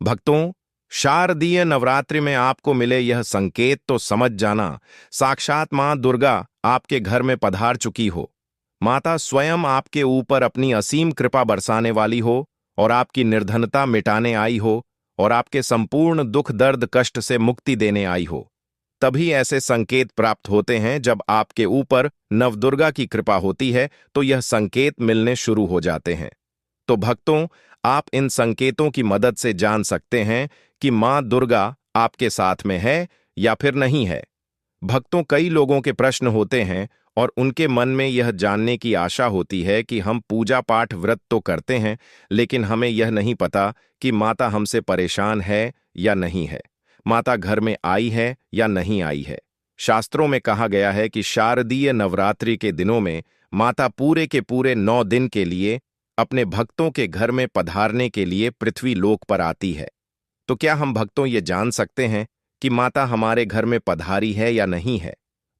भक्तों, शारदीय नवरात्रि में आपको मिले यह संकेत तो समझ जाना, साक्षात मां दुर्गा आपके घर में पधार चुकी हो। माता स्वयं आपके ऊपर अपनी असीम कृपा बरसाने वाली हो और आपकी निर्धनता मिटाने आई हो और आपके संपूर्ण दुख दर्द कष्ट से मुक्ति देने आई हो। तभी ऐसे संकेत प्राप्त होते हैं जब आपके ऊपर नवदुर्गा की कृपा होती है, तो यह संकेत मिलने शुरू हो जाते हैं। तो भक्तों, आप इन संकेतों की मदद से जान सकते हैं कि मां दुर्गा आपके साथ में है या फिर नहीं है। भक्तों, कई लोगों के प्रश्न होते हैं और उनके मन में यह जानने की आशा होती है कि हम पूजा पाठ व्रत तो करते हैं, लेकिन हमें यह नहीं पता कि माता हमसे परेशान है या नहीं है, माता घर में आई है या नहीं आई है। शास्त्रों में कहा गया है कि शारदीय नवरात्रि के दिनों में माता पूरे के पूरे 9 दिन के लिए अपने भक्तों के घर में पधारने के लिए पृथ्वी लोक पर आती है। तो क्या हम भक्तों ये जान सकते हैं कि माता हमारे घर में पधारी है या नहीं है?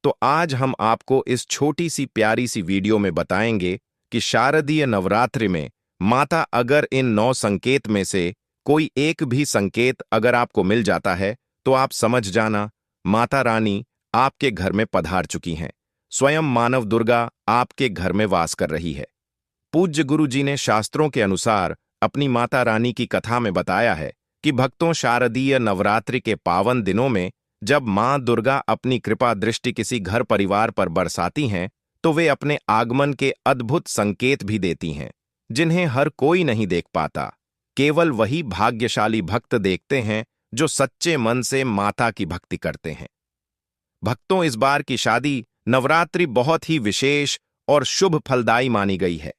तो आज हम आपको इस छोटी सी प्यारी सी वीडियो में बताएंगे कि शारदीय नवरात्रि में माता अगर इन 9 संकेत में से कोई एक भी संकेत अगर आपको मिल जाता है, तो आप समझ जाना माता रानी आपके घर में पधार चुकी हैं। स्वयं मानव दुर्गा आपके घर में वास कर रही है। पूज्य गुरु जी ने शास्त्रों के अनुसार अपनी माता रानी की कथा में बताया है कि भक्तों, शारदीय नवरात्रि के पावन दिनों में जब मां दुर्गा अपनी कृपा दृष्टि किसी घर परिवार पर बरसाती हैं, तो वे अपने आगमन के अद्भुत संकेत भी देती हैं, जिन्हें हर कोई नहीं देख पाता। केवल वही भाग्यशाली भक्त देखते हैं जो सच्चे मन से माता की भक्ति करते हैं। भक्तों, इस बार की शादी नवरात्रि बहुत ही विशेष और शुभ फलदायी मानी गई है,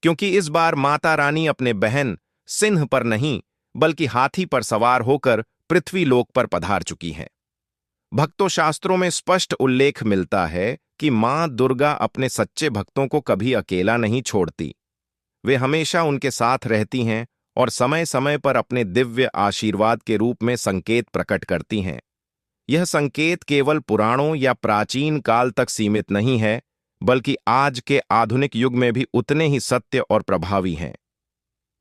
क्योंकि इस बार माता रानी अपने बहन सिंह पर नहीं बल्कि हाथी पर सवार होकर पृथ्वी लोक पर पधार चुकी हैं। भक्तों, शास्त्रों में स्पष्ट उल्लेख मिलता है कि मां दुर्गा अपने सच्चे भक्तों को कभी अकेला नहीं छोड़ती। वे हमेशा उनके साथ रहती हैं और समय समय पर अपने दिव्य आशीर्वाद के रूप में संकेत प्रकट करती हैं। यह संकेत केवल पुराणों या प्राचीन काल तक सीमित नहीं है, बल्कि आज के आधुनिक युग में भी उतने ही सत्य और प्रभावी हैं।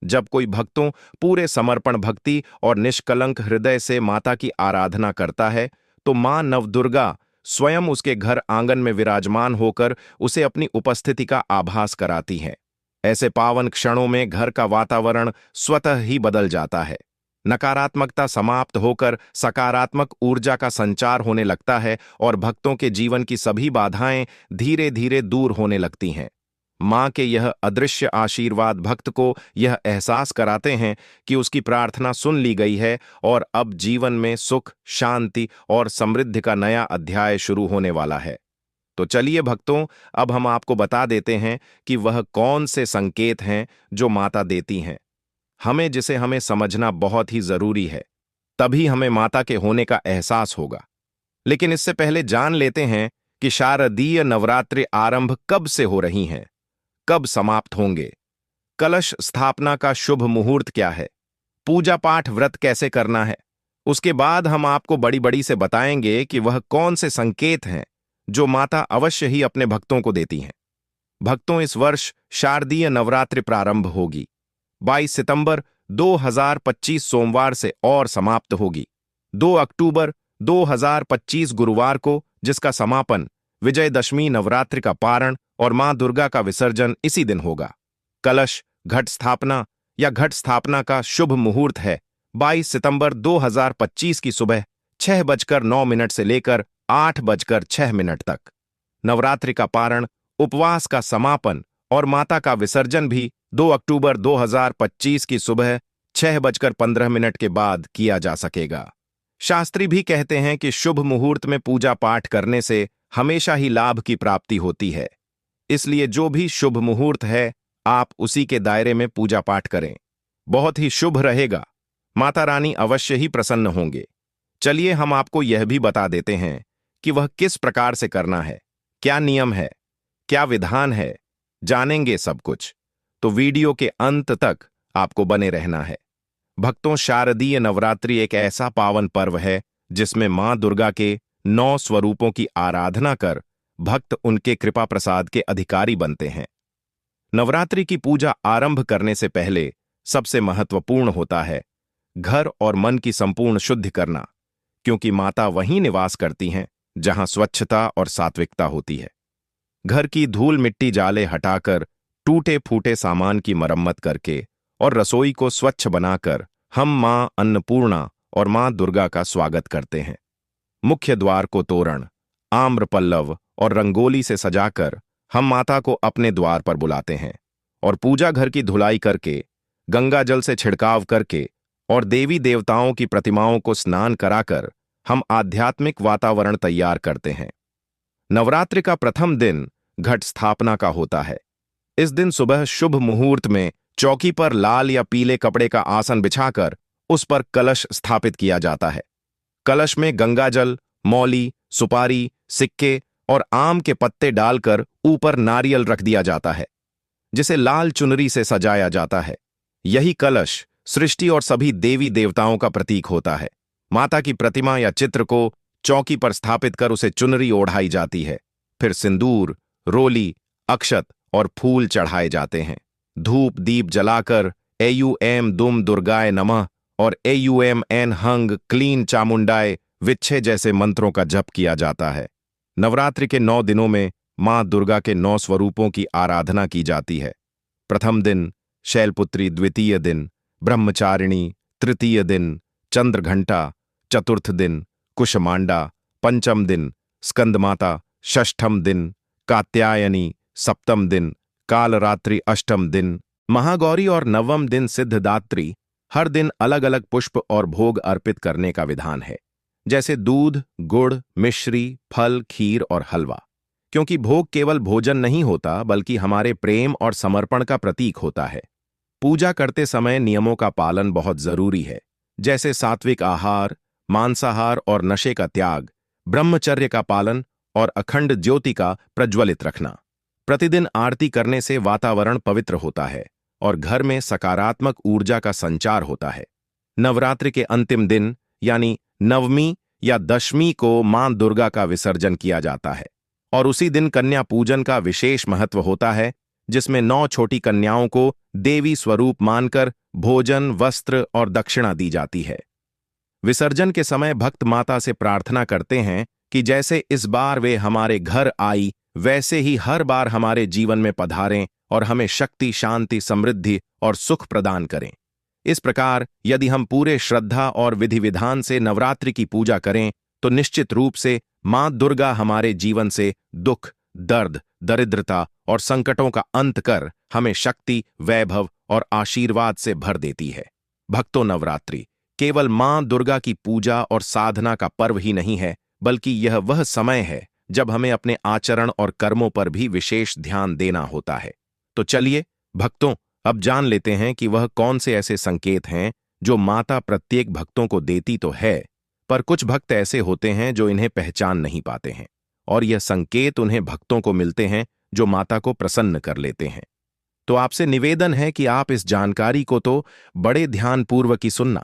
जब कोई भक्तों पूरे समर्पण भक्ति और निष्कलंक हृदय से माता की आराधना करता है, तो मां नवदुर्गा स्वयं उसके घर आंगन में विराजमान होकर उसे अपनी उपस्थिति का आभास कराती है। ऐसे पावन क्षणों में घर का वातावरण स्वतः ही बदल जाता है। नकारात्मकता समाप्त होकर सकारात्मक ऊर्जा का संचार होने लगता है और भक्तों के जीवन की सभी बाधाएं धीरे धीरे दूर होने लगती हैं। मां के यह अदृश्य आशीर्वाद भक्त को यह एहसास कराते हैं कि उसकी प्रार्थना सुन ली गई है और अब जीवन में सुख, शांति और समृद्धि का नया अध्याय शुरू होने वाला है। तो चलिए भक्तों, अब हम आपको बता देते हैं कि वह कौन से संकेत हैं जो माता देती हैं, हमें समझना बहुत ही जरूरी है, तभी हमें माता के होने का एहसास होगा। लेकिन इससे पहले जान लेते हैं कि शारदीय नवरात्रि आरंभ कब से हो रही हैं, कब समाप्त होंगे, कलश स्थापना का शुभ मुहूर्त क्या है, पूजा पाठ व्रत कैसे करना है। उसके बाद हम आपको बड़ी बड़ी से बताएंगे कि वह कौन से संकेत हैं जो माता अवश्य ही अपने भक्तों को देती हैं। भक्तों, इस वर्ष शारदीय नवरात्रि प्रारंभ होगी 22 सितंबर 2025 सोमवार से और समाप्त होगी 2 अक्टूबर 2025 गुरुवार को, जिसका समापन विजयदशमी नवरात्रि का पारण और मां दुर्गा का विसर्जन इसी दिन होगा। कलश घट स्थापना या घट स्थापना का शुभ मुहूर्त है 22 सितंबर 2025 की सुबह 6:09 से लेकर 8:06 तक। नवरात्रि का पारण, उपवास का समापन और माता का विसर्जन भी 2 अक्टूबर 2025 की सुबह 6:15 के बाद किया जा सकेगा। शास्त्री भी कहते हैं कि शुभ मुहूर्त में पूजा पाठ करने से हमेशा ही लाभ की प्राप्ति होती है, इसलिए जो भी शुभ मुहूर्त है आप उसी के दायरे में पूजा पाठ करें, बहुत ही शुभ रहेगा। माता रानी अवश्य ही प्रसन्न होंगे। चलिए हम आपको यह भी बता देते हैं कि वह किस प्रकार से करना है, क्या नियम है, क्या विधान है, जानेंगे सब कुछ, तो वीडियो के अंत तक आपको बने रहना है। भक्तों, शारदीय नवरात्रि एक ऐसा पावन पर्व है जिसमें मां दुर्गा के 9 स्वरूपों की आराधना कर भक्त उनके कृपा प्रसाद के अधिकारी बनते हैं। नवरात्रि की पूजा आरंभ करने से पहले सबसे महत्वपूर्ण होता है घर और मन की संपूर्ण शुद्धि करना, क्योंकि माता वहीं निवास करती हैं जहां स्वच्छता और सात्विकता होती है। घर की धूल मिट्टी जाले हटाकर, टूटे फूटे सामान की मरम्मत करके और रसोई को स्वच्छ बनाकर हम मां अन्नपूर्णा और मां दुर्गा का स्वागत करते हैं। मुख्य द्वार को तोरण, आम्र पल्लव और रंगोली से सजाकर हम माता को अपने द्वार पर बुलाते हैं और पूजा घर की धुलाई करके, गंगा जल से छिड़काव करके और देवी देवताओं की प्रतिमाओं को स्नान कराकर हम आध्यात्मिक वातावरण तैयार करते हैं। नवरात्रि का प्रथम दिन घट स्थापना का होता है। इस दिन सुबह शुभ मुहूर्त में चौकी पर लाल या पीले कपड़े का आसन बिछाकर उस पर कलश स्थापित किया जाता है। कलश में गंगाजल, मौली, सुपारी, सिक्के और आम के पत्ते डालकर ऊपर नारियल रख दिया जाता है, जिसे लाल चुनरी से सजाया जाता है। यही कलश सृष्टि और सभी देवी देवताओं का प्रतीक होता है। माता की प्रतिमा या चित्र को चौकी पर स्थापित कर उसे चुनरी ओढ़ाई जाती है। फिर सिंदूर, रोली, अक्षत और फूल चढ़ाए जाते हैं। धूप दीप जलाकर एयूएम दुम दुर्गाय नमः और एयूएम एन हंग क्लीन चामुंडाय विच्छे जैसे मंत्रों का जप किया जाता है। नवरात्रि के 9 दिनों में मां दुर्गा के 9 स्वरूपों की आराधना की जाती है। प्रथम दिन शैलपुत्री, द्वितीय दिन ब्रह्मचारिणी, तृतीय दिन चंद्रघंटा, चतुर्थ दिन कुशमांडा, पंचम दिन स्कंदमाता, षष्ठम दिन कात्यायनी, सप्तम दिन कालरात्रि, अष्टम दिन महागौरी और नवम दिन सिद्धदात्री। हर दिन अलग अलग पुष्प और भोग अर्पित करने का विधान है, जैसे दूध, गुड़, मिश्री, फल, खीर और हलवा, क्योंकि भोग केवल भोजन नहीं होता बल्कि हमारे प्रेम और समर्पण का प्रतीक होता है। पूजा करते समय नियमों का पालन बहुत जरूरी है, जैसे सात्विक आहार, मांसाहार और नशे का त्याग, ब्रह्मचर्य का पालन और अखंड ज्योति का प्रज्वलित रखना। प्रतिदिन आरती करने से वातावरण पवित्र होता है और घर में सकारात्मक ऊर्जा का संचार होता है। नवरात्रि के अंतिम दिन यानी नवमी या दशमी को मां दुर्गा का विसर्जन किया जाता है और उसी दिन कन्या पूजन का विशेष महत्व होता है, जिसमें 9 छोटी कन्याओं को देवी स्वरूप मानकर भोजन, वस्त्र और दक्षिणा दी जाती है। विसर्जन के समय भक्त माता से प्रार्थना करते हैं कि जैसे इस बार वे हमारे घर आई, वैसे ही हर बार हमारे जीवन में पधारें और हमें शक्ति, शांति, समृद्धि और सुख प्रदान करें। इस प्रकार यदि हम पूरे श्रद्धा और विधि विधान से नवरात्रि की पूजा करें तो निश्चित रूप से मां दुर्गा हमारे जीवन से दुख, दर्द, दरिद्रता और संकटों का अंत कर हमें शक्ति, वैभव और आशीर्वाद से भर देती है। भक्तों, नवरात्रि केवल मां दुर्गा की पूजा और साधना का पर्व ही नहीं है, बल्कि यह वह समय है जब हमें अपने आचरण और कर्मों पर भी विशेष ध्यान देना होता है। तो चलिए भक्तों, अब जान लेते हैं कि वह कौन से ऐसे संकेत हैं जो माता प्रत्येक भक्तों को देती तो है, पर कुछ भक्त ऐसे होते हैं जो इन्हें पहचान नहीं पाते हैं और यह संकेत उन्हें भक्तों को मिलते हैं जो माता को प्रसन्न कर लेते हैं। तो आपसे निवेदन है कि आप इस जानकारी को तो बड़े ध्यानपूर्वक ही सुनना,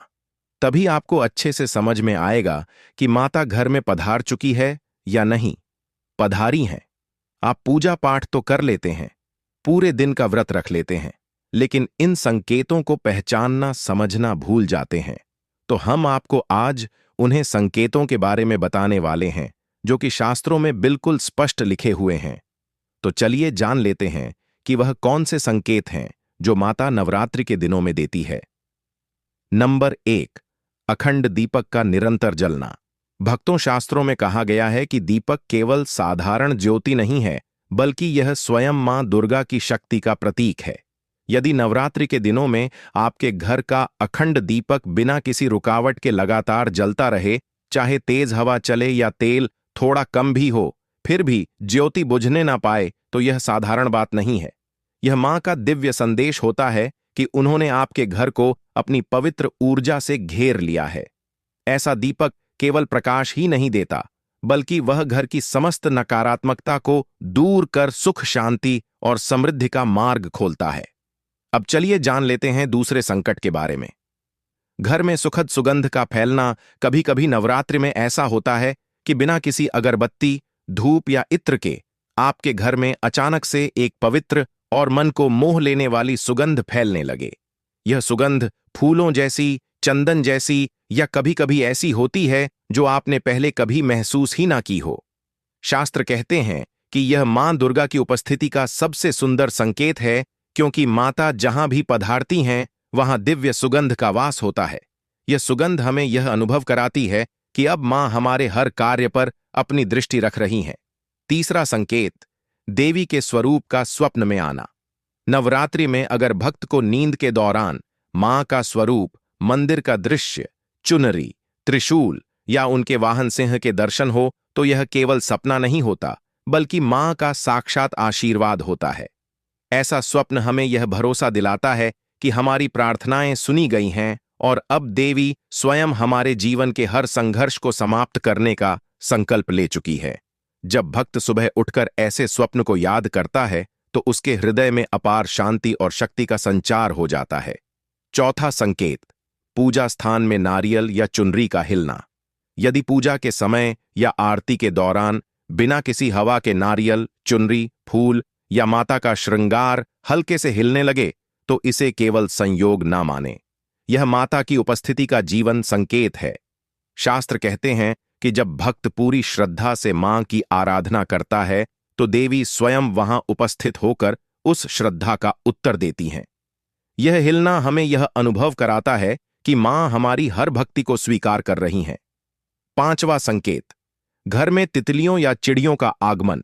तभी आपको अच्छे से समझ में आएगा कि माता घर में पधार चुकी है या नहीं। पधारी हैं। आप पूजा पाठ तो कर लेते हैं, पूरे दिन का व्रत रख लेते हैं, लेकिन इन संकेतों को पहचानना, समझना भूल जाते हैं। तो हम आपको आज उन्हें संकेतों के बारे में बताने वाले हैं जो कि शास्त्रों में बिल्कुल स्पष्ट लिखे हुए हैं। तो चलिए जान लेते हैं कि वह कौन से संकेत हैं जो माता नवरात्रि के दिनों में देती है। नंबर 1, अखंड दीपक का निरंतर जलना। भक्तों, शास्त्रों में कहा गया है कि दीपक केवल साधारण ज्योति नहीं है, बल्कि यह स्वयं मां दुर्गा की शक्ति का प्रतीक है। यदि नवरात्रि के दिनों में आपके घर का अखंड दीपक बिना किसी रुकावट के लगातार जलता रहे, चाहे तेज हवा चले या तेल थोड़ा कम भी हो, फिर भी ज्योति बुझने ना पाए, तो यह साधारण बात नहीं है। यह मां का दिव्य संदेश होता है कि उन्होंने आपके घर को अपनी पवित्र ऊर्जा से घेर लिया है। ऐसा दीपक केवल प्रकाश ही नहीं देता, बल्कि वह घर की समस्त नकारात्मकता को दूर कर सुख, शांति और समृद्धि का मार्ग खोलता है। अब चलिए जान लेते हैं दूसरे संकट के बारे में। घर में सुखद सुगंध का फैलना। कभी कभी नवरात्रि में ऐसा होता है कि बिना किसी अगरबत्ती, धूप या इत्र के आपके घर में अचानक से एक पवित्र और मन को मोह लेने वाली सुगंध फैलने लगे। यह सुगंध फूलों जैसी, चंदन जैसी या कभी कभी ऐसी होती है जो आपने पहले कभी महसूस ही ना की हो। शास्त्र कहते हैं कि यह मां दुर्गा की उपस्थिति का सबसे सुंदर संकेत है, क्योंकि माता जहां भी पधारती हैं वहां दिव्य सुगंध का वास होता है। यह सुगंध हमें यह अनुभव कराती है कि अब मां हमारे हर कार्य पर अपनी दृष्टि रख रही हैं। तीसरा संकेत, देवी के स्वरूप का स्वप्न में आना। नवरात्रि में अगर भक्त को नींद के दौरान मां का स्वरूप, मंदिर का दृश्य, चुनरी, त्रिशूल या उनके वाहन सिंह के दर्शन हो तो यह केवल सपना नहीं होता, बल्कि मां का साक्षात आशीर्वाद होता है। ऐसा स्वप्न हमें यह भरोसा दिलाता है कि हमारी प्रार्थनाएं सुनी गई हैं और अब देवी स्वयं हमारे जीवन के हर संघर्ष को समाप्त करने का संकल्प ले चुकी है। जब भक्त सुबह उठकर ऐसे स्वप्न को याद करता है तो उसके हृदय में अपार शांति और शक्ति का संचार हो जाता है। चौथा संकेत, पूजा स्थान में नारियल या चुनरी का हिलना। यदि पूजा के समय या आरती के दौरान बिना किसी हवा के नारियल, चुनरी, फूल या माता का श्रृंगार हल्के से हिलने लगे तो इसे केवल संयोग ना माने। यह माता की उपस्थिति का जीवन संकेत है। शास्त्र कहते हैं कि जब भक्त पूरी श्रद्धा से मां की आराधना करता है तो देवी स्वयं वहां उपस्थित होकर उस श्रद्धा का उत्तर देती हैं। यह हिलना हमें यह अनुभव कराता है कि मां हमारी हर भक्ति को स्वीकार कर रही हैं। पांचवा संकेत, घर में तितलियों या चिड़ियों का आगमन।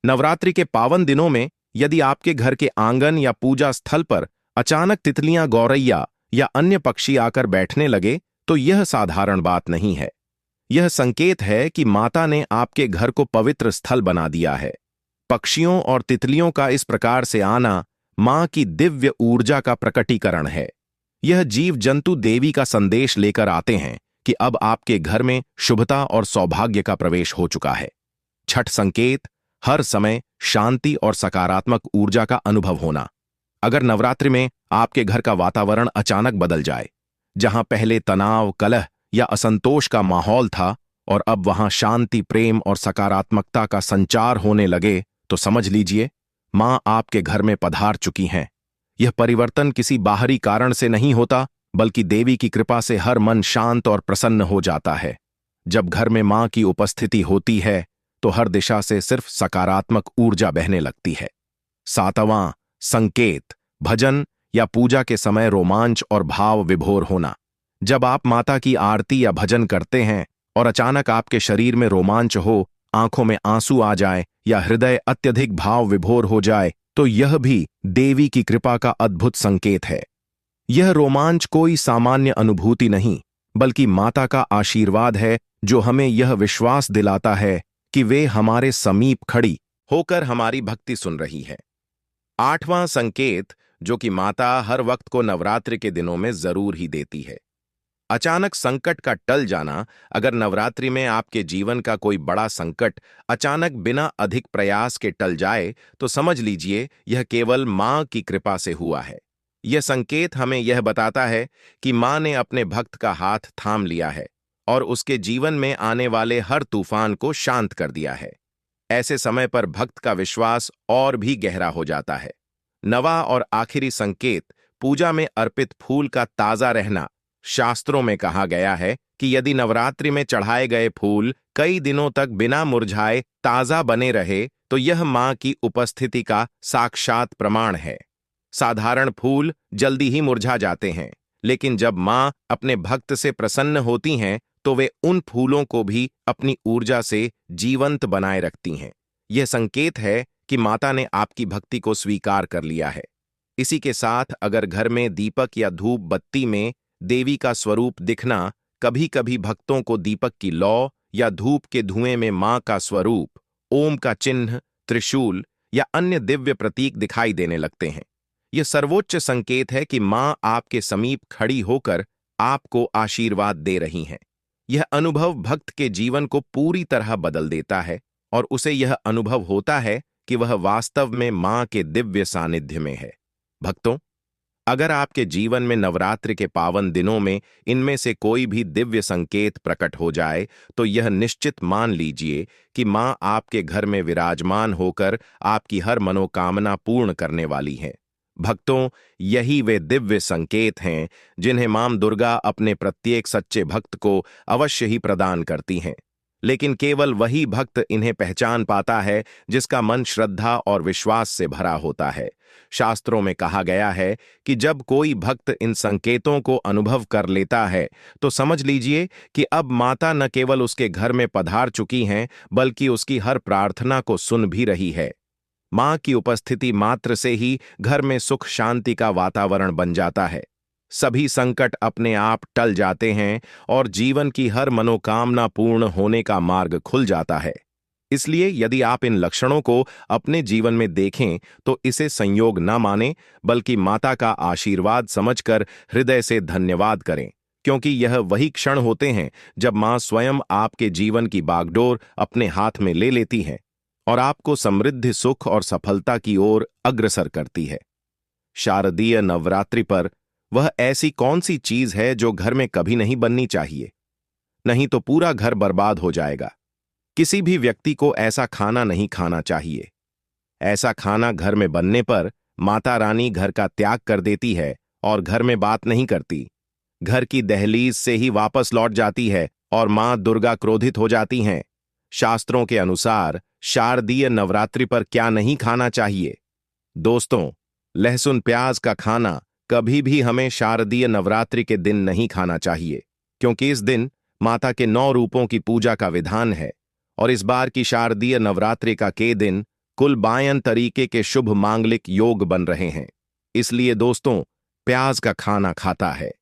नवरात्रि के पावन दिनों में यदि आपके घर के आंगन या पूजा स्थल पर अचानक तितलियां, गौरैया या अन्य पक्षी आकर बैठने लगे तो यह साधारण बात नहीं है। यह संकेत है कि माता ने आपके घर को पवित्र स्थल बना दिया है। पक्षियों और तितलियों का इस प्रकार से आना मां की दिव्य ऊर्जा का प्रकटीकरण है। यह जीव जंतु देवी का संदेश लेकर आते हैं कि अब आपके घर में शुभता और सौभाग्य का प्रवेश हो चुका है। छठ संकेत, हर समय शांति और सकारात्मक ऊर्जा का अनुभव होना। अगर नवरात्रि में आपके घर का वातावरण अचानक बदल जाए, जहां पहले तनाव, कलह या असंतोष का माहौल था और अब वहां शांति, प्रेम और सकारात्मकता का संचार होने लगे, तो समझ लीजिए मां आपके घर में पधार चुकी हैं। यह परिवर्तन किसी बाहरी कारण से नहीं होता, बल्कि देवी की कृपा से हर मन शांत और प्रसन्न हो जाता है। जब घर में मां की उपस्थिति होती है तो हर दिशा से सिर्फ सकारात्मक ऊर्जा बहने लगती है। सातवां संकेत, भजन या पूजा के समय रोमांच और भाव विभोर होना। जब आप माता की आरती या भजन करते हैं और अचानक आपके शरीर में रोमांच हो, आंखों में आंसू आ जाए या हृदय अत्यधिक भाव विभोर हो जाए, तो यह भी देवी की कृपा का अद्भुत संकेत है। यह रोमांच कोई सामान्य अनुभूति नहीं, बल्कि माता का आशीर्वाद है, जो हमें यह विश्वास दिलाता है कि वे हमारे समीप खड़ी होकर हमारी भक्ति सुन रही है। आठवां संकेत, जो कि माता हर वक्त को नवरात्रि के दिनों में जरूर ही देती है। अचानक संकट का टल जाना। अगर नवरात्रि में आपके जीवन का कोई बड़ा संकट अचानक बिना अधिक प्रयास के टल जाए तो समझ लीजिए यह केवल मां की कृपा से हुआ है। यह संकेत हमें यह बताता है कि मां ने अपने भक्त का हाथ थाम लिया है और उसके जीवन में आने वाले हर तूफान को शांत कर दिया है। ऐसे समय पर भक्त का विश्वास और भी गहरा हो जाता है। नवा और आखिरी संकेत, पूजा में अर्पित फूल का ताजा रहना। शास्त्रों में कहा गया है कि यदि नवरात्रि में चढ़ाए गए फूल कई दिनों तक बिना मुरझाए ताजा बने रहे तो यह मां की उपस्थिति का साक्षात प्रमाण है। साधारण फूल जल्दी ही मुरझा जाते हैं, लेकिन जब मां अपने भक्त से प्रसन्न होती हैं तो वे उन फूलों को भी अपनी ऊर्जा से जीवंत बनाए रखती हैं। यह संकेत है कि माता ने आपकी भक्ति को स्वीकार कर लिया है। इसी के साथ अगर घर में दीपक या धूप बत्ती में देवी का स्वरूप दिखना, कभी कभी भक्तों को दीपक की लौ या धूप के धुएं में मां का स्वरूप, ओम का चिन्ह, त्रिशूल या अन्य दिव्य प्रतीक दिखाई देने लगते हैं। यह सर्वोच्च संकेत है कि मां आपके समीप खड़ी होकर आपको आशीर्वाद दे रही हैं। यह अनुभव भक्त के जीवन को पूरी तरह बदल देता है और उसे यह अनुभव होता है कि वह वास्तव में मां के दिव्य सानिध्य में है। भक्तों, अगर आपके जीवन में नवरात्रि के पावन दिनों में इनमें से कोई भी दिव्य संकेत प्रकट हो जाए तो यह निश्चित मान लीजिए कि मां आपके घर में विराजमान होकर आपकी हर मनोकामना पूर्ण करने वाली है। भक्तों, यही वे दिव्य संकेत हैं जिन्हें मां दुर्गा अपने प्रत्येक सच्चे भक्त को अवश्य ही प्रदान करती हैं। लेकिन केवल वही भक्त इन्हें पहचान पाता है जिसका मन श्रद्धा और विश्वास से भरा होता है। शास्त्रों में कहा गया है कि जब कोई भक्त इन संकेतों को अनुभव कर लेता है तो समझ लीजिए कि अब माता न केवल उसके घर में पधार चुकी हैं, बल्कि उसकी हर प्रार्थना को सुन भी रही है। मां की उपस्थिति मात्र से ही घर में सुख शांति का वातावरण बन जाता है। सभी संकट अपने आप टल जाते हैं और जीवन की हर मनोकामना पूर्ण होने का मार्ग खुल जाता है। इसलिए यदि आप इन लक्षणों को अपने जीवन में देखें तो इसे संयोग न मानें, बल्कि माता का आशीर्वाद समझकर हृदय से धन्यवाद करें, क्योंकि यह वही क्षण होते हैं जब मां स्वयं आपके जीवन की बागडोर अपने हाथ में ले लेती है और आपको समृद्धि, सुख और सफलता की ओर अग्रसर करती है। शारदीय नवरात्रि पर वह ऐसी कौन सी चीज है जो घर में कभी नहीं बननी चाहिए? नहीं तो पूरा घर बर्बाद हो जाएगा। किसी भी व्यक्ति को ऐसा खाना नहीं खाना चाहिए। ऐसा खाना घर में बनने पर माता रानी घर का त्याग कर देती है और घर में बात नहीं करती। घर की दहलीज से ही वापस लौट जाती है और मां दुर्गा क्रोधित हो जाती हैं। शास्त्रों के अनुसार शारदीय नवरात्रि पर क्या नहीं खाना चाहिए? दोस्तों, लहसुन प्याज का खाना कभी भी हमें शारदीय नवरात्रि के दिन नहीं खाना चाहिए, क्योंकि इस दिन माता के 9 रूपों की पूजा का विधान है और इस बार की शारदीय नवरात्रि का के दिन कुल 52 तरीके के शुभ मांगलिक योग बन रहे हैं। इसलिए दोस्तों, प्याज का खाना खाता है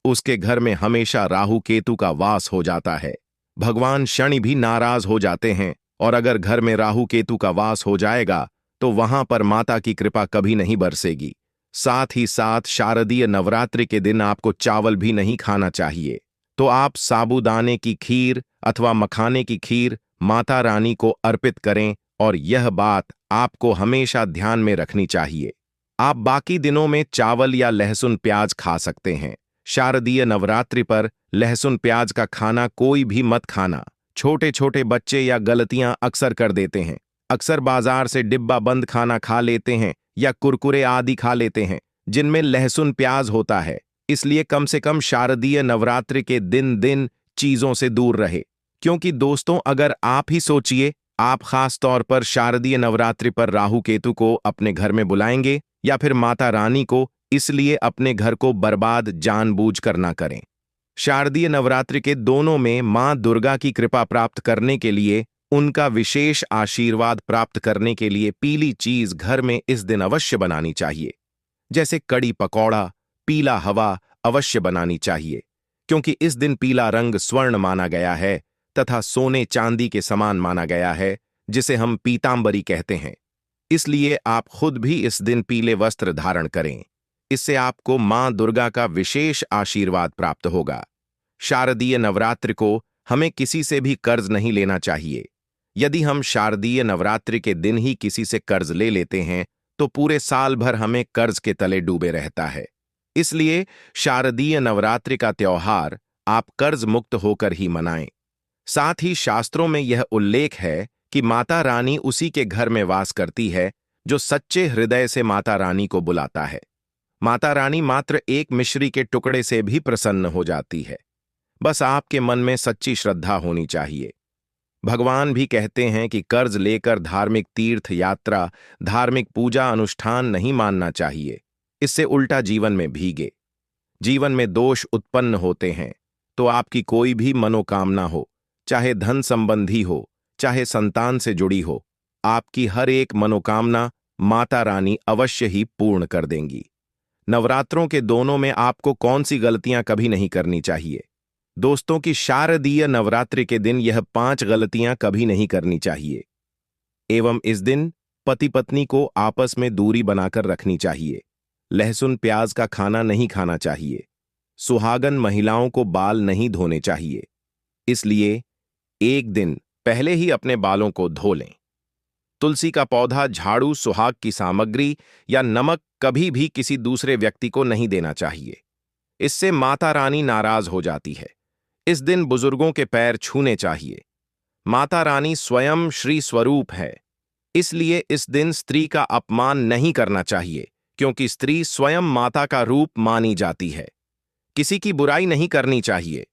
उसके घर में हमेशा राहु केतु का वास हो जाता है। भगवान शनि भी नाराज हो जाते हैं और अगर घर में राहु केतु का वास हो जाएगा तो वहां पर माता की कृपा कभी नहीं बरसेगी। साथ ही साथ शारदीय नवरात्रि के दिन आपको चावल भी नहीं खाना चाहिए। तो आप साबूदाने की खीर अथवा मखाने की खीर माता रानी को अर्पित करें और यह बात आपको हमेशा ध्यान में रखनी चाहिए। आप बाकी दिनों में चावल या लहसुन प्याज खा सकते हैं। शारदीय नवरात्रि पर लहसुन प्याज का खाना कोई भी मत खाना। छोटे छोटे बच्चे या गलतियां अक्सर कर देते हैं। अक्सर बाजार से डिब्बा बंद खाना खा लेते हैं या कुरकुरे आदि खा लेते हैं जिनमें लहसुन प्याज होता है। इसलिए कम से कम शारदीय नवरात्रि के दिन चीजों से दूर रहे। क्योंकि दोस्तों, अगर आप ही सोचिए, आप खास तौर पर शारदीय नवरात्रि पर राहु केतु को अपने घर में बुलाएंगे या फिर माता रानी को, इसलिए अपने घर को बर्बाद जानबूझकर ना करें। शारदीय नवरात्रि के दोनों में मां दुर्गा की कृपा प्राप्त करने के लिए, उनका विशेष आशीर्वाद प्राप्त करने के लिए पीली चीज घर में इस दिन अवश्य बनानी चाहिए। जैसे कड़ी पकौड़ा, पीला हवा अवश्य बनानी चाहिए, क्योंकि इस दिन पीला रंग स्वर्ण माना गया है तथा सोने चांदी के समान माना गया है, जिसे हम पीतांबरी कहते हैं। इसलिए आप खुद भी इस दिन पीले वस्त्र धारण करें। इससे आपको मां दुर्गा का विशेष आशीर्वाद प्राप्त होगा। शारदीय नवरात्रि को हमें किसी से भी कर्ज नहीं लेना चाहिए। यदि हम शारदीय नवरात्रि के दिन ही किसी से कर्ज ले लेते हैं तो पूरे साल भर हमें कर्ज के तले डूबे रहता है। इसलिए शारदीय नवरात्रि का त्योहार आप कर्ज मुक्त होकर ही मनाएं। साथ ही शास्त्रों में यह उल्लेख है कि माता रानी उसी के घर में वास करती है जो सच्चे हृदय से माता रानी को बुलाता है। माता रानी मात्र एक मिश्री के टुकड़े से भी प्रसन्न हो जाती है। बस आपके मन में सच्ची श्रद्धा होनी चाहिए। भगवान भी कहते हैं कि कर्ज लेकर धार्मिक तीर्थ यात्रा, धार्मिक पूजा अनुष्ठान नहीं मानना चाहिए। इससे उल्टा जीवन में भीगे। जीवन में दोष उत्पन्न होते हैं। तो आपकी कोई भी मनोकामना हो, चाहे धन संबंधी हो, चाहे संतान से जुड़ी हो, आपकी हर एक मनोकामना माता रानी अवश्य ही पूर्ण कर देंगी। नवरात्रों के दोनों में आपको कौन सी गलतियां कभी नहीं करनी चाहिए? दोस्तों, की शारदीय नवरात्रि के दिन यह 5 गलतियां कभी नहीं करनी चाहिए। एवं इस दिन पति पत्नी को आपस में दूरी बनाकर रखनी चाहिए। लहसुन प्याज का खाना नहीं खाना चाहिए। सुहागन महिलाओं को बाल नहीं धोने चाहिए। इसलिए एक दिन पहले ही अपने बालों को धो लें। तुलसी का पौधा, झाड़ू, सुहाग की सामग्री या नमक कभी भी किसी दूसरे व्यक्ति को नहीं देना चाहिए। इससे माता रानी नाराज हो जाती है। इस दिन बुजुर्गों के पैर छूने चाहिए। माता रानी स्वयं श्री स्वरूप है, इसलिए इस दिन स्त्री का अपमान नहीं करना चाहिए, क्योंकि स्त्री स्वयं माता का रूप मानी जाती है। किसी की बुराई नहीं करनी चाहिए।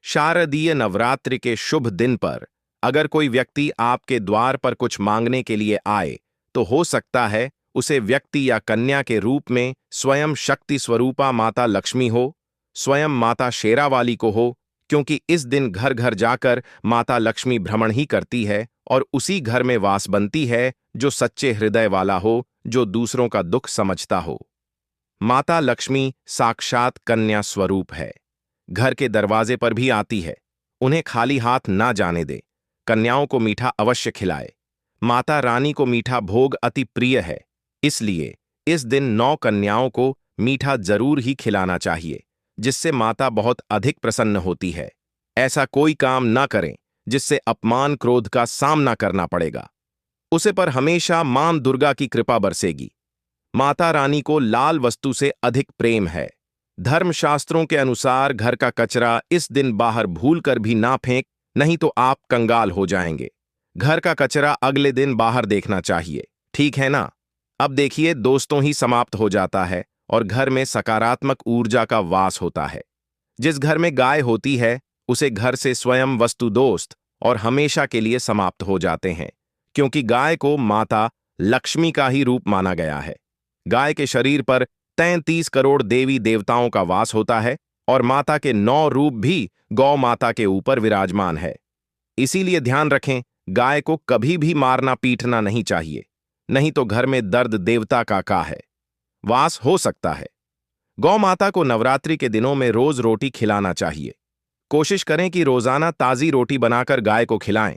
शारदीय नवरात्रि के शुभ दिन पर अगर कोई व्यक्ति आपके द्वार पर कुछ मांगने के लिए आए, तो हो सकता है उसे व्यक्ति या कन्या के रूप में स्वयं शक्ति स्वरूपा माता लक्ष्मी हो, स्वयं माता शेरावाली को हो, क्योंकि इस दिन घर घर जाकर माता लक्ष्मी भ्रमण ही करती है और उसी घर में वास बनती है जो सच्चे हृदय वाला हो, जो दूसरों का दुख समझता हो। माता लक्ष्मी साक्षात कन्या स्वरूप है। घर के दरवाजे पर भी आती है। उन्हें खाली हाथ ना जाने दे। कन्याओं को मीठा अवश्य खिलाए। माता रानी को मीठा भोग अति प्रिय है, इसलिए इस दिन 9 कन्याओं को मीठा जरूर ही खिलाना चाहिए, जिससे माता बहुत अधिक प्रसन्न होती है। ऐसा कोई काम ना करें जिससे अपमान क्रोध का सामना करना पड़ेगा। उसे पर हमेशा मां दुर्गा की कृपा बरसेगी। माता रानी को लाल वस्तु से अधिक प्रेम है। धर्मशास्त्रों के अनुसार घर का कचरा इस दिन बाहर भूलकर भी ना फेंक, नहीं तो आप कंगाल हो जाएंगे। घर का कचरा अगले दिन बाहर देखना चाहिए, ठीक है ना? अब देखिए, दोस्तों ही समाप्त हो जाता है और घर में सकारात्मक ऊर्जा का वास होता है। जिस घर में गाय होती है, उसे घर से स्वयं वस्तु दोस्त और हमेशा के लिए समाप्त हो जाते हैं, क्योंकि गाय को माता लक्ष्मी का ही रूप माना गया है। गाय के शरीर पर 33 करोड़ देवी देवताओं का वास होता है और माता के 9 रूप भी गौ माता के ऊपर विराजमान है। इसीलिए ध्यान रखें, गाय को कभी भी मारना पीटना नहीं चाहिए, नहीं तो घर में दर्द देवता का है वास हो सकता है। गौ माता को नवरात्रि के दिनों में रोज रोटी खिलाना चाहिए। कोशिश करें कि रोजाना ताजी रोटी बनाकर गाय को खिलाएं।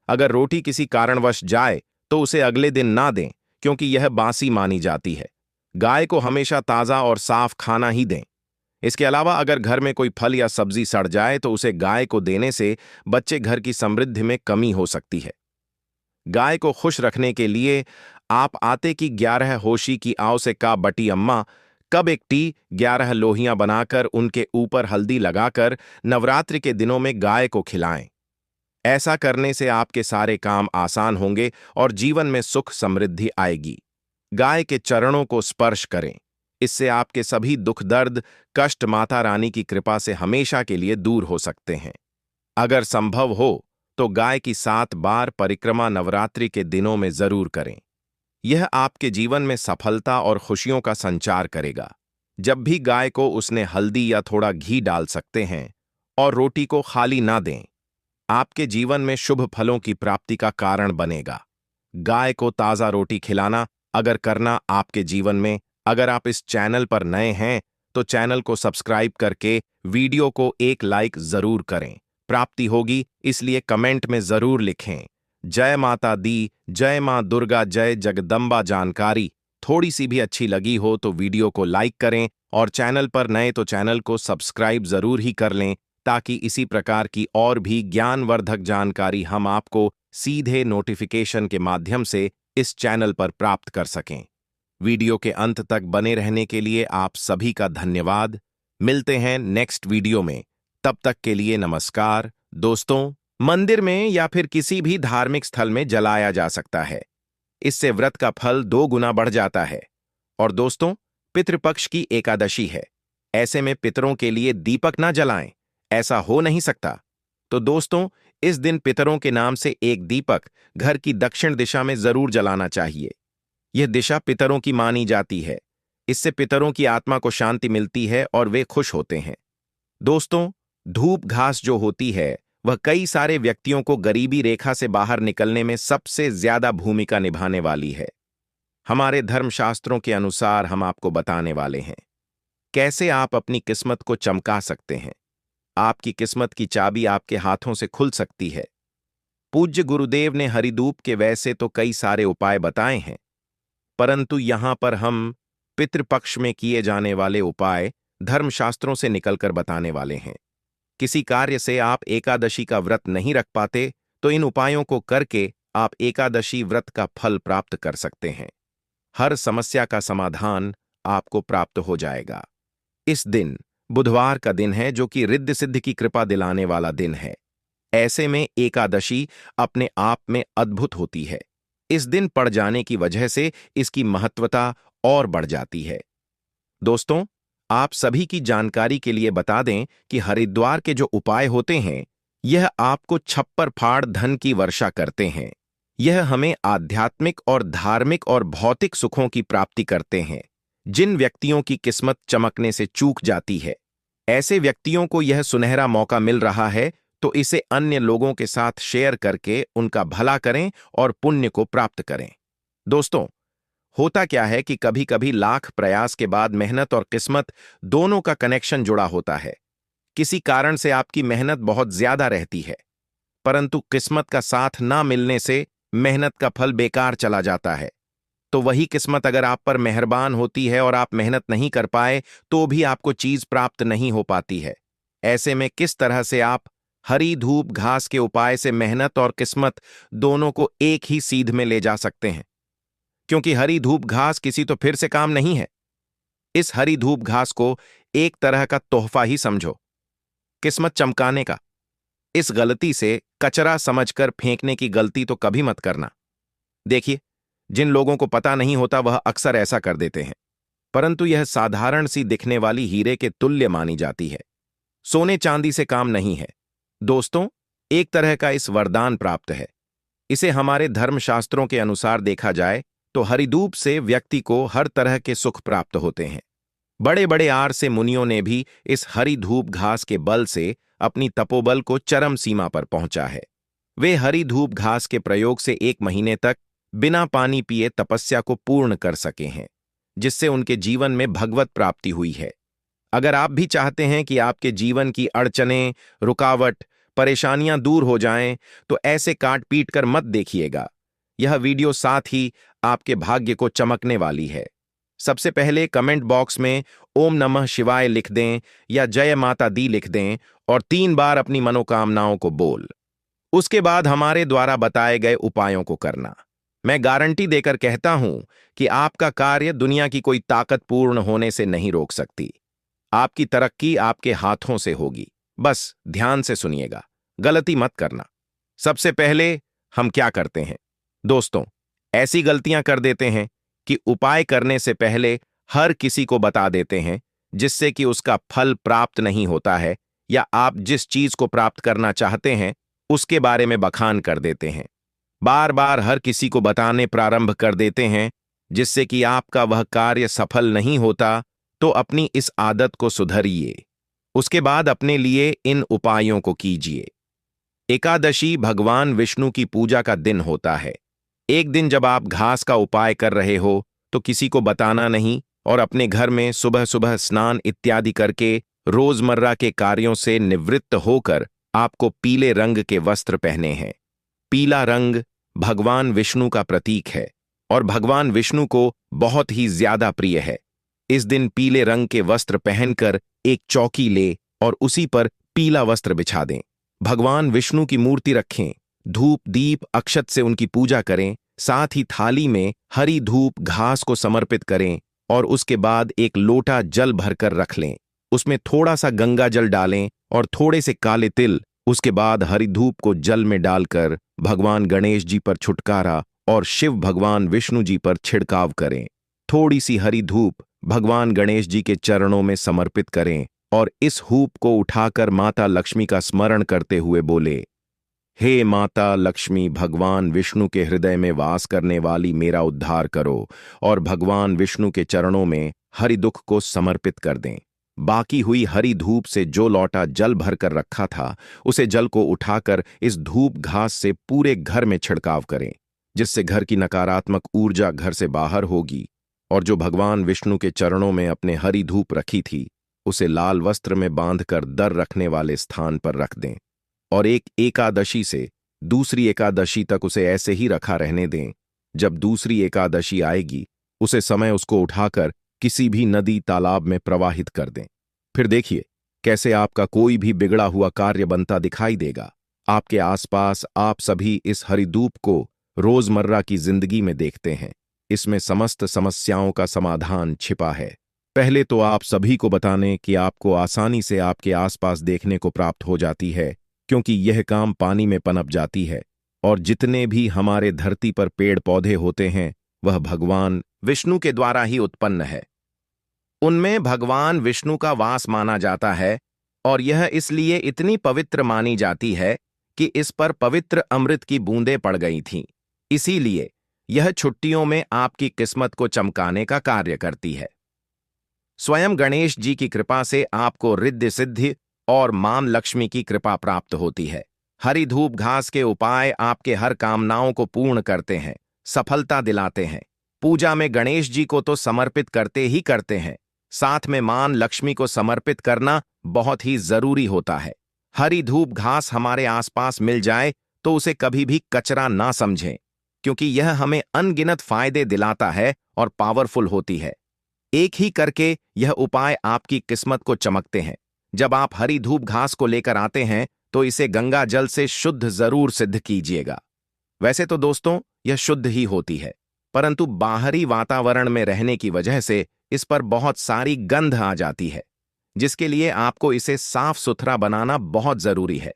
अगर रोटी किसी कारणवश जाए तो उसे अगले दिन ना दें, क्योंकि यह बासी मानी जाती है। गाय को हमेशा ताज़ा और साफ खाना ही दें। इसके अलावा अगर घर में कोई फल या सब्जी सड़ जाए तो उसे गाय को देने से बच्चे घर की समृद्धि में कमी हो सकती है। गाय को खुश रखने के लिए आप आटे की 11 होशी की आव से का बटी अम्मा कब एकटी 11 लोहियां बनाकर उनके ऊपर हल्दी लगाकर नवरात्रि के दिनों में गाय को खिलाएं। ऐसा करने से आपके सारे काम आसान होंगे और जीवन में सुख समृद्धि आएगी। गाय के चरणों को स्पर्श करें, इससे आपके सभी दुख दर्द कष्ट माता रानी की कृपा से हमेशा के लिए दूर हो सकते हैं। अगर संभव हो तो गाय की 7 बार परिक्रमा नवरात्रि के दिनों में जरूर करें। यह आपके जीवन में सफलता और खुशियों का संचार करेगा। जब भी गाय को उसने हल्दी या थोड़ा घी डाल सकते हैं और रोटी को खाली ना दें, आपके जीवन में शुभ फलों की प्राप्ति का कारण बनेगा। गाय को ताज़ा रोटी खिलाना अगर करना आपके जीवन में, अगर आप इस चैनल पर नए हैं तो चैनल को सब्सक्राइब करके वीडियो को एक लाइक जरूर करें। प्राप्ति होगी इसलिए कमेंट में जरूर लिखें, जय माता दी, जय मां दुर्गा, जय जगदम्बा। जानकारी थोड़ी सी भी अच्छी लगी हो तो वीडियो को लाइक करें और चैनल पर नए तो चैनल को सब्सक्राइब जरूर ही कर लें, ताकि इसी प्रकार की और भी ज्ञानवर्धक जानकारी हम आपको सीधे नोटिफिकेशन के माध्यम से इस चैनल पर प्राप्त कर सकें। वीडियो के अंत तक बने रहने के लिए आप सभी का धन्यवाद। मिलते हैं नेक्स्ट वीडियो में, तब तक के लिए नमस्कार। दोस्तों, मंदिर में या फिर किसी भी धार्मिक स्थल में जलाया जा सकता है। इससे व्रत का फल 2 गुना बढ़ जाता है। और दोस्तों, पितृपक्ष की एकादशी है, ऐसे में पितरों के लिए दीपक ना जलाएं, ऐसा हो नहीं सकता। तो दोस्तों, इस दिन पितरों के नाम से एक दीपक घर की दक्षिण दिशा में जरूर जलाना चाहिए। यह दिशा पितरों की मानी जाती है। इससे पितरों की आत्मा को शांति मिलती है और वे खुश होते हैं। दोस्तों, धूप घास जो होती है वह कई सारे व्यक्तियों को गरीबी रेखा से बाहर निकलने में सबसे ज्यादा भूमिका निभाने वाली है। हमारे धर्मशास्त्रों के अनुसार हम आपको बताने वाले हैं कैसे आप अपनी किस्मत को चमका सकते हैं। आपकी किस्मत की चाबी आपके हाथों से खुल सकती है। पूज्य गुरुदेव ने हरिधूप के वैसे तो कई सारे उपाय बताए हैं, परंतु यहां पर हम पितृपक्ष में किए जाने वाले उपाय धर्मशास्त्रों से निकलकर बताने वाले हैं। किसी कार्य से आप एकादशी का व्रत नहीं रख पाते तो इन उपायों को करके आप एकादशी व्रत का फल प्राप्त कर सकते हैं। हर समस्या का समाधान आपको प्राप्त हो जाएगा। इस दिन बुधवार का दिन है, जो कि रिद्धि सिद्धि की कृपा दिलाने वाला दिन है। ऐसे में एकादशी अपने आप में अद्भुत होती है। इस दिन पड़ जाने की वजह से इसकी महत्वता और बढ़ जाती है। दोस्तों, आप सभी की जानकारी के लिए बता दें कि हरिद्वार के जो उपाय होते हैं, यह आपको छप्पर फाड़ धन की वर्षा करते हैं। यह हमें आध्यात्मिक और धार्मिक और भौतिक सुखों की प्राप्ति करते हैं। जिन व्यक्तियों की किस्मत चमकने से चूक जाती है, ऐसे व्यक्तियों को यह सुनहरा मौका मिल रहा है, तो इसे अन्य लोगों के साथ शेयर करके उनका भला करें और पुण्य को प्राप्त करें। दोस्तों, होता क्या है कि कभी कभी लाख प्रयास के बाद मेहनत और किस्मत दोनों का कनेक्शन जुड़ा होता है। किसी कारण से आपकी मेहनत बहुत ज्यादा रहती है, परंतु किस्मत का साथ ना मिलने से मेहनत का फल बेकार चला जाता है। तो वही किस्मत अगर आप पर मेहरबान होती है और आप मेहनत नहीं कर पाए तो भी आपको चीज प्राप्त नहीं हो पाती है। ऐसे में किस तरह से आप हरी धूप घास के उपाय से मेहनत और किस्मत दोनों को एक ही सीध में ले जा सकते हैं? क्योंकि हरी धूप घास किसी तो फिर से काम नहीं है। इस हरी धूप घास को एक तरह का तोहफा ही समझो, किस्मत चमकाने का। इस गलती से कचरा समझकर फेंकने की गलती तो कभी मत करना। देखिए, जिन लोगों को पता नहीं होता वह अक्सर ऐसा कर देते हैं, परंतु यह साधारण सी दिखने वाली हीरे के तुल्य मानी जाती है। सोने चांदी से काम नहीं है। दोस्तों, एक तरह का इस वरदान प्राप्त है। इसे हमारे धर्मशास्त्रों के अनुसार देखा जाए तो हरिधूप से व्यक्ति को हर तरह के सुख प्राप्त होते हैं। बड़े बड़े आर से मुनियों ने भी इस हरी धूप घास के बल से अपनी तपोबल को चरम सीमा पर पहुंचा है। वे हरी धूप घास के प्रयोग से 1 महीने तक बिना पानी पिए तपस्या को पूर्ण कर सके हैं, जिससे उनके जीवन में भगवत प्राप्ति हुई है। अगर आप भी चाहते हैं कि आपके जीवन की अड़चनें, रुकावट, परेशानियां दूर हो जाएं, तो ऐसे काट पीट कर मत देखिएगा। यह वीडियो साथ ही आपके भाग्य को चमकने वाली है। सबसे पहले कमेंट बॉक्स में ओम नमः शिवाय लिख दें या जय माता दी लिख दें और 3 बार अपनी मनोकामनाओं को बोल। उसके बाद हमारे द्वारा बताए गए उपायों को करना। मैं गारंटी देकर कहता हूं कि आपका कार्य दुनिया की कोई ताकत पूर्ण होने से नहीं रोक सकती। आपकी तरक्की आपके हाथों से होगी। बस ध्यान से सुनिएगा, गलती मत करना। सबसे पहले हम क्या करते हैं? दोस्तों, ऐसी गलतियां कर देते हैं कि उपाय करने से पहले हर किसी को बता देते हैं, जिससे कि उसका फल प्राप्त नहीं होता है, या आप जिस चीज को प्राप्त करना चाहते हैं उसके बारे में बखान कर देते हैं। बार बार हर किसी को बताने प्रारंभ कर देते हैं, जिससे कि आपका वह कार्य सफल नहीं होता। तो अपनी इस आदत को सुधरिए। उसके बाद अपने लिए इन उपायों को कीजिए। एकादशी भगवान विष्णु की पूजा का दिन होता है। एक दिन जब आप घास का उपाय कर रहे हो तो किसी को बताना नहीं और अपने घर में सुबह सुबह स्नान इत्यादि करके रोजमर्रा के कार्यों से निवृत्त होकर आपको पीले रंग के वस्त्र पहने हैं। पीला रंग भगवान विष्णु का प्रतीक है और भगवान विष्णु को बहुत ही ज्यादा प्रिय है। इस दिन पीले रंग के वस्त्र पहनकर एक चौकी ले और उसी पर पीला वस्त्र बिछा दें। भगवान विष्णु की मूर्ति रखें, धूप दीप अक्षत से उनकी पूजा करें, साथ ही थाली में हरी धूप घास को समर्पित करें और उसके बाद एक लोटा जल भरकर रख लें। उसमें थोड़ा सा गंगा जल डालें और थोड़े से काले तिल। उसके बाद हरी धूप को जल में डालकर भगवान गणेश जी पर छुटकारा और शिव भगवान विष्णु जी पर छिड़काव करें। थोड़ी सी हरी धूप भगवान गणेश जी के चरणों में समर्पित करें और इस हूप को उठाकर माता लक्ष्मी का स्मरण करते हुए बोले, हे माता लक्ष्मी, भगवान विष्णु के हृदय में वास करने वाली मेरा उद्धार करो, और भगवान विष्णु के चरणों में हरि दुख को समर्पित कर दें। बाकी हुई हरी धूप से जो लौटा जल भरकर रखा था, उसे जल को उठाकर इस धूप घास से पूरे घर में छिड़काव करें, जिससे घर की नकारात्मक ऊर्जा घर से बाहर होगी। और जो भगवान विष्णु के चरणों में अपने हरी धूप रखी थी, उसे लाल वस्त्र में बांधकर दर रखने वाले स्थान पर रख दें और एक एकादशी से दूसरी एकादशी तक उसे ऐसे ही रखा रहने दें। जब दूसरी एकादशी आएगी, उसे समय उसको उठाकर किसी भी नदी तालाब में प्रवाहित कर दें। फिर देखिए कैसे आपका कोई भी बिगड़ा हुआ कार्य बनता दिखाई देगा। आपके आसपास आप सभी इस हरिधूप को रोजमर्रा की जिंदगी में देखते हैं। इसमें समस्त समस्याओं का समाधान छिपा है। पहले तो आप सभी को बताने कि आपको आसानी से आपके आसपास देखने को प्राप्त हो जाती है, क्योंकि यह काम पानी में पनप जाती है और जितने भी हमारे धरती पर पेड़ पौधे होते हैं वह भगवान विष्णु के द्वारा ही उत्पन्न है। उनमें भगवान विष्णु का वास माना जाता है और यह इसलिए इतनी पवित्र मानी जाती है कि इस पर पवित्र अमृत की बूंदें पड़ गई थीं। इसीलिए यह छुट्टियों में आपकी किस्मत को चमकाने का कार्य करती है। स्वयं गणेश जी की कृपा से आपको रिद्धि सिद्धि और मां लक्ष्मी की कृपा प्राप्त होती है। हरी धूप घास के उपाय आपके हर कामनाओं को पूर्ण करते हैं, सफलता दिलाते हैं। पूजा में गणेश जी को तो समर्पित करते ही करते हैं, साथ में मां लक्ष्मी को समर्पित करना बहुत ही जरूरी होता है। हरी धूप घास हमारे आसपास मिल जाए तो उसे कभी भी कचरा ना समझें, क्योंकि यह हमें अनगिनत फायदे दिलाता है और पावरफुल होती है। एक ही करके यह उपाय आपकी किस्मत को चमकते हैं। जब आप हरी धूप घास को लेकर आते हैं तो इसे गंगा जल से शुद्ध जरूर सिद्ध कीजिएगा। वैसे तो दोस्तों यह शुद्ध ही होती है, परंतु बाहरी वातावरण में रहने की वजह से इस पर बहुत सारी गंध आ जाती है, जिसके लिए आपको इसे साफ सुथरा बनाना बहुत जरूरी है।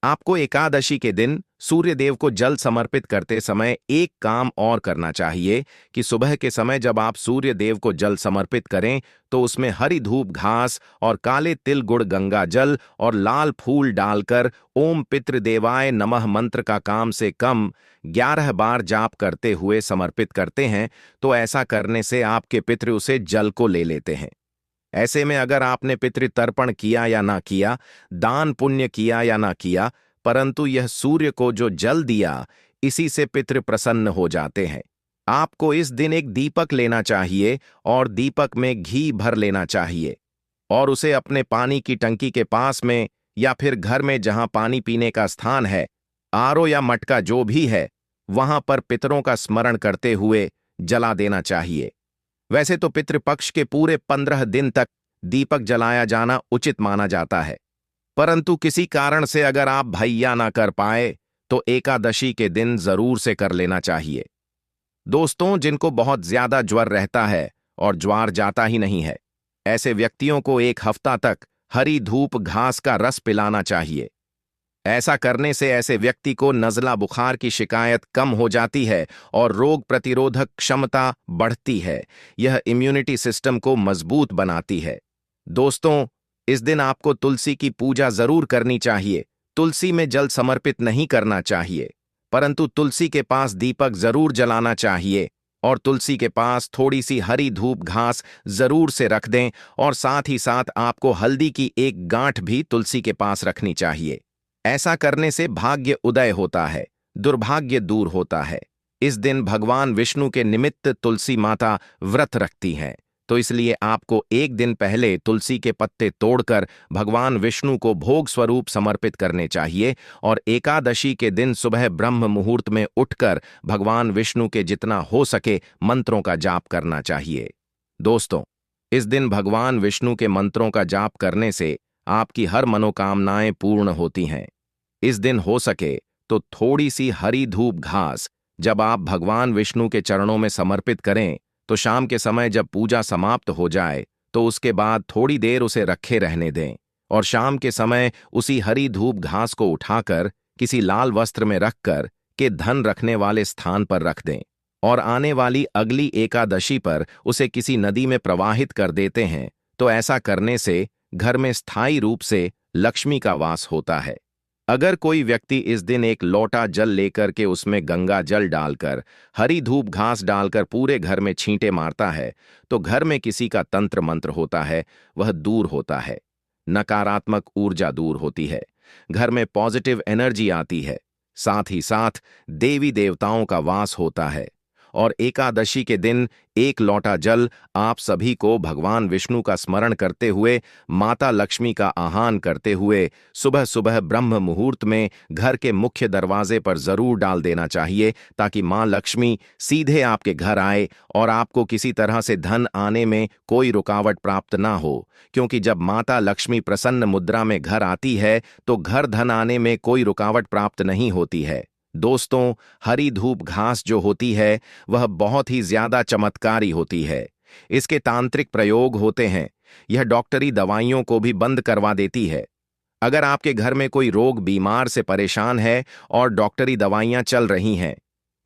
आपको एकादशी के दिन सूर्य देव को जल समर्पित करते समय एक काम और करना चाहिए कि सुबह के समय जब आप सूर्य देव को जल समर्पित करें तो उसमें हरी धूप घास और काले तिल गुड़ गंगा जल और लाल फूल डालकर ओम पितृदेवाय नमः मंत्र का काम से कम 11 बार जाप करते हुए समर्पित करते हैं, तो ऐसा करने से आपके पितृ उसे जल को ले लेते हैं। ऐसे में अगर आपने पितृतर्पण किया या ना किया, दान पुण्य किया या ना किया, परंतु यह सूर्य को जो जल दिया, इसी से पितृ प्रसन्न हो जाते हैं। आपको इस दिन एक दीपक लेना चाहिए और दीपक में घी भर लेना चाहिए और उसे अपने पानी की टंकी के पास में या फिर घर में जहां पानी पीने का स्थान है, आरओ या मटका जो भी है, वहां पर पितरों का स्मरण करते हुए जला देना चाहिए। वैसे तो पितृपक्ष के पूरे 15 दिन तक दीपक जलाया जाना उचित माना जाता है, परंतु किसी कारण से अगर आप भैया ना कर पाए तो एकादशी के दिन जरूर से कर लेना चाहिए। दोस्तों, जिनको बहुत ज्यादा ज्वर रहता है और ज्वर जाता ही नहीं है, ऐसे व्यक्तियों को एक हफ्ता तक हरी धूप घास का रस पिलाना चाहिए। ऐसा करने से ऐसे व्यक्ति को नज़ला बुखार की शिकायत कम हो जाती है और रोग प्रतिरोधक क्षमता बढ़ती है। यह इम्यूनिटी सिस्टम को मजबूत बनाती है। दोस्तों, इस दिन आपको तुलसी की पूजा जरूर करनी चाहिए। तुलसी में जल समर्पित नहीं करना चाहिए, परंतु तुलसी के पास दीपक जरूर जलाना चाहिए और तुलसी के पास थोड़ी सी हरी धूप घास जरूर से रख दें और साथ ही साथ आपको हल्दी की एक गांठ भी तुलसी के पास रखनी चाहिए। ऐसा करने से भाग्य उदय होता है, दुर्भाग्य दूर होता है। इस दिन भगवान विष्णु के निमित्त तुलसी माता व्रत रखती हैं, तो इसलिए आपको एक दिन पहले तुलसी के पत्ते तोड़कर भगवान विष्णु को भोग स्वरूप समर्पित करने चाहिए और एकादशी के दिन सुबह ब्रह्म मुहूर्त में उठकर भगवान विष्णु के जितना हो सके मंत्रों का जाप करना चाहिए। दोस्तों, इस दिन भगवान विष्णु के मंत्रों का जाप करने से आपकी हर मनोकामनाएं पूर्ण होती हैं। इस दिन हो सके तो थोड़ी सी हरी धूप घास जब आप भगवान विष्णु के चरणों में समर्पित करें तो शाम के समय जब पूजा समाप्त हो जाए तो उसके बाद थोड़ी देर उसे रखे रहने दें और शाम के समय उसी हरी धूप घास को उठाकर किसी लाल वस्त्र में रखकर के धन रखने वाले स्थान पर रख दें और आने वाली अगली एकादशी पर उसे किसी नदी में प्रवाहित कर देते हैं, तो ऐसा करने से घर में स्थायी रूप से लक्ष्मी का वास होता है। अगर कोई व्यक्ति इस दिन एक लोटा जल लेकर के उसमें गंगा जल डालकर हरी धूप घास डालकर पूरे घर में छींटे मारता है तो घर में किसी का तंत्र मंत्र होता है, वह दूर होता है। नकारात्मक ऊर्जा दूर होती है, घर में पॉजिटिव एनर्जी आती है, साथ ही साथ देवी देवताओं का वास होता है। और एकादशी के दिन एक लोटा जल आप सभी को भगवान विष्णु का स्मरण करते हुए, माता लक्ष्मी का आह्वान करते हुए सुबह सुबह ब्रह्म मुहूर्त में घर के मुख्य दरवाजे पर जरूर डाल देना चाहिए, ताकि मां लक्ष्मी सीधे आपके घर आए और आपको किसी तरह से धन आने में कोई रुकावट प्राप्त ना हो। क्योंकि जब माता लक्ष्मी प्रसन्न मुद्रा में घर आती है तो घर धन आने में कोई रुकावट प्राप्त नहीं होती है। दोस्तों, हरी धूप घास जो होती है वह बहुत ही ज्यादा चमत्कारी होती है। इसके तांत्रिक प्रयोग होते हैं। यह डॉक्टरी दवाइयों को भी बंद करवा देती है। अगर आपके घर में कोई रोग बीमार से परेशान है और डॉक्टरी दवाइयां चल रही हैं,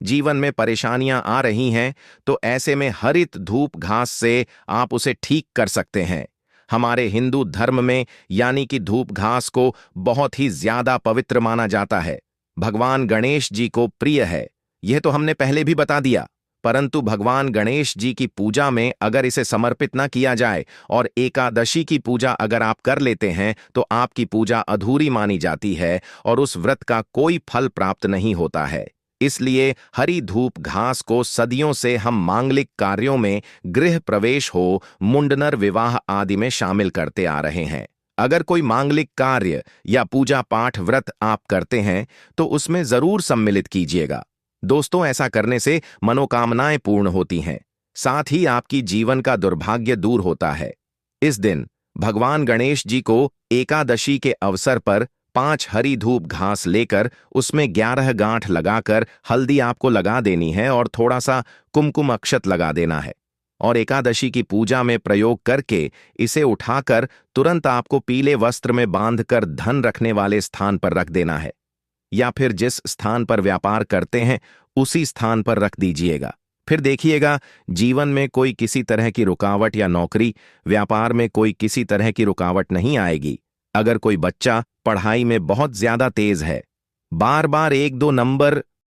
जीवन में परेशानियां आ रही हैं तो ऐसे में हरित धूप घास से आप उसे ठीक कर सकते हैं। हमारे हिंदू धर्म में यानी कि धूप घास को बहुत ही ज्यादा पवित्र माना जाता है। भगवान गणेश जी को प्रिय है, यह तो हमने पहले भी बता दिया। परंतु भगवान गणेश जी की पूजा में अगर इसे समर्पित न किया जाए और एकादशी की पूजा अगर आप कर लेते हैं तो आपकी पूजा अधूरी मानी जाती है और उस व्रत का कोई फल प्राप्त नहीं होता है। इसलिए हरी धूप घास को सदियों से हम मांगलिक कार्यों में, गृह प्रवेश हो, मुंडनर विवाह आदि में शामिल करते आ रहे हैं। अगर कोई मांगलिक कार्य या पूजा पाठ व्रत आप करते हैं तो उसमें जरूर सम्मिलित कीजिएगा। दोस्तों, ऐसा करने से मनोकामनाएं पूर्ण होती हैं, साथ ही आपकी जीवन का दुर्भाग्य दूर होता है। इस दिन भगवान गणेश जी को एकादशी के अवसर पर 5 हरी धूप घास लेकर उसमें 11 गांठ लगाकर हल्दी आपको लगा देनी है और थोड़ा सा कुमकुम अक्षत लगा देना है और एकादशी की पूजा में प्रयोग करके इसे उठाकर तुरंत आपको पीले वस्त्र में बांधकर धन रखने वाले स्थान पर रख देना है, या फिर जिस स्थान पर व्यापार करते हैं उसी स्थान पर रख दीजिएगा। फिर देखिएगा जीवन में कोई किसी तरह की रुकावट या नौकरी व्यापार में कोई किसी तरह की रुकावट नहीं आएगी। अगर कोई बच्चा पढ़ाई में बहुत ज्यादा तेज है, बार बार 1-2 नंबर